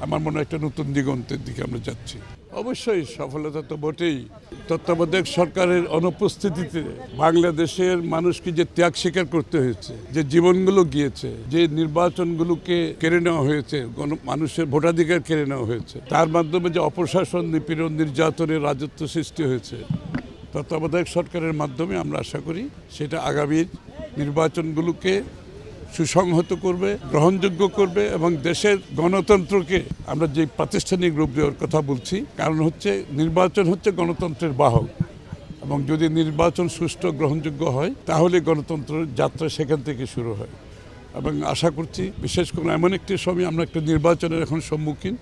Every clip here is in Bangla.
আমার মনে হয় একটা নতুন দিগন্তের দিকে আমরা যাচ্ছি। অবশ্যই সফলতা তো বটেই। তত্ত্বাবধায়ক সরকারের অনুপস্থিতিতে বাংলাদেশের মানুষকে যে ত্যাগ স্বীকার করতে হয়েছে, যে জীবনগুলো গিয়েছে, যে নির্বাচনগুলোকে কেড়ে নেওয়া হয়েছে, মানুষের ভোটাধিকার কেড়ে নেওয়া হয়েছে, তার মাধ্যমে যে অপশাসন, নিপীড়ন, নির্যাতনের রাজত্ব সৃষ্টি হয়েছে, তত্ত্বাবধায়ক সরকারের মাধ্যমে আমরা আশা করি সেটা আগামীর নির্বাচনগুলোকে সুসংহত করবে, গ্রহণযোগ্য করবে এবং দেশের গণতন্ত্রকে আমরা যে প্রাতিষ্ঠানিক রূপ দেওয়ার কথা বলছি, কারণ হচ্ছে নির্বাচন হচ্ছে গণতন্ত্রের বাহক এবং যদি নির্বাচন সুষ্ঠু গ্রহণযোগ্য হয় তাহলে গণতন্ত্রের যাত্রা সেখান থেকে শুরু হয়। এবং আশা করছি বিশেষ করে এমন একটি সময় আমরা একটা নির্বাচনের এখন সম্মুখীন,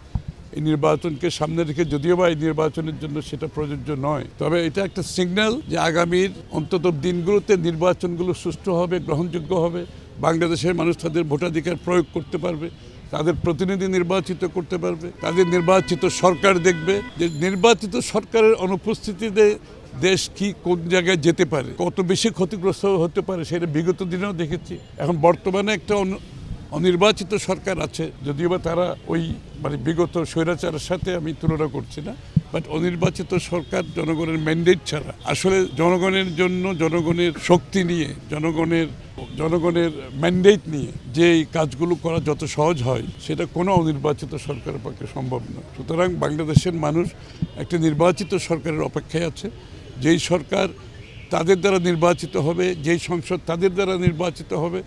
এই নির্বাচনকে সামনে রেখে যদিও বা এই নির্বাচনের জন্য সেটা প্রযোজ্য নয়, তবে এটা একটা সিগন্যাল যে আগামীর অন্তত দিনগুলোতে নির্বাচনগুলো সুষ্ঠু হবে, গ্রহণযোগ্য হবে, বাংলাদেশের মানুষ তাদের ভোটাধিকার প্রয়োগ করতে পারবে, তাদের প্রতিনিধি নির্বাচিত করতে পারবে, তাদের নির্বাচিত সরকার দেখবে যে নির্বাচিত সরকারের অনুপস্থিতিতে দেশ কি কোন জায়গায় যেতে পারে, কত বেশি ক্ষতিগ্রস্ত হতে পারে সেটা বিগত দিনেও দেখেছি। এখন বর্তমানে একটা অনির্বাচিত সরকার আছে, যদিও বা তারা ওই বিগত স্বৈরাচারের সাথে আমি তুলনা করছি না, বাট অনির্বাচিত সরকার জনগণের ম্যান্ডেট ছাড়া আসলে জনগণের জন্য, জনগণের শক্তি নিয়ে, জনগণের ম্যান্ডেট নিয়ে যে এই কাজগুলো করা যত সহজ হয় সেটা কোনো অনির্বাচিত সরকারের পক্ষে সম্ভব নয়। সুতরাং বাংলাদেশের মানুষ একটা নির্বাচিত সরকারের অপেক্ষায় আছে, যেই সরকার তাদের দ্বারা নির্বাচিত হবে, যেই সংসদ তাদের দ্বারা নির্বাচিত হবে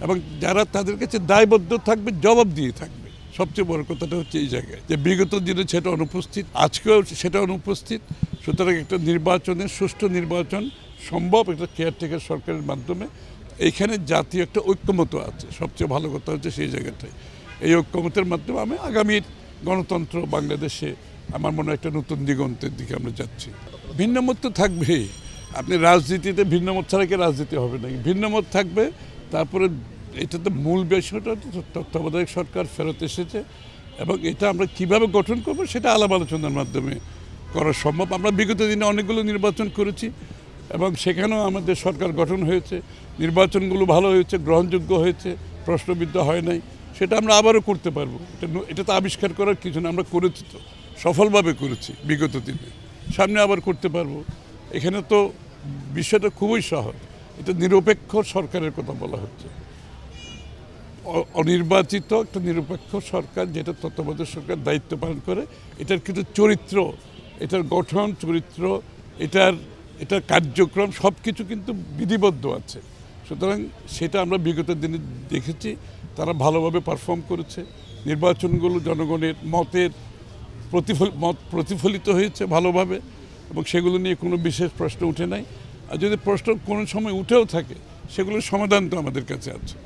এবং যারা তাদের কাছে দায়বদ্ধ থাকবে, জবাব দিয়ে থাকবে। সবচেয়ে বড় কথাটা হচ্ছে এই জায়গায় যে বিগত দিনে সেটা অনুপস্থিত, আজকেও সেটা অনুপস্থিত। সুতরাং একটা নির্বাচনের সুষ্ঠু নির্বাচন সম্ভব একটা কেয়ারটেকার সরকারের মাধ্যমে। এইখানে জাতীয় একটা ঐক্যমত আছে, সবচেয়ে ভালো কথা হচ্ছে সেই জায়গাটায়। এই ঐক্যমতের মাধ্যমে আমি আগামীর গণতন্ত্র বাংলাদেশে আমার মনে হয় একটা নতুন দিগন্তের দিকে আমরা যাচ্ছি। ভিন্নমত তো থাকবেই, আপনি রাজনীতিতে ভিন্নমত ছাড়া কি রাজনীতি হবে নাকি? ভিন্নমত থাকবে। তারপরে এটা তো মূল বিষয়টা তত্ত্বাবধায়ক সরকার ফেরত এসেছে এবং এটা আমরা কিভাবে গঠন করব সেটা আলাপ আলোচনার মাধ্যমে করা সম্ভব। আমরা বিগত দিনে অনেকগুলো নির্বাচন করেছি এবং সেখানেও আমাদের সরকার গঠন হয়েছে, নির্বাচনগুলো ভালো হয়েছে, গ্রহণযোগ্য হয়েছে, প্রশ্নবিদ্ধ হয় নাই। সেটা আমরা আবারও করতে পারবো। এটা তো আবিষ্কার করার কিছু না, আমরা করেছি, তো সফলভাবে করেছি বিগত দিনে, সামনে আবার করতে পারবো। এখানে তো বিষয়টা খুবই সহজ, এটা নিরপেক্ষ সরকারের কথা বলা হচ্ছে। অনির্বাচিত একটা নিরপেক্ষ সরকার যেটা তত্ত্বাবধায়ক সরকার দায়িত্ব পালন করে, এটার কিন্তু চরিত্র, এটার গঠন, চরিত্র, এটার কার্যক্রম সব কিছু কিন্তু বিধিবদ্ধ আছে। সুতরাং সেটা আমরা বিগত দিনে দেখেছি, তারা ভালোভাবে পারফর্ম করেছে। নির্বাচনগুলো জনগণের মত প্রতিফলিত হয়েছে ভালোভাবে এবং সেগুলো নিয়ে কোনো বিশেষ প্রশ্ন উঠে নাই। আর যদি প্রশ্ন কোনো সময় উঠেও থাকে সেগুলোর সমাধান তো আমাদের কাছে আছে।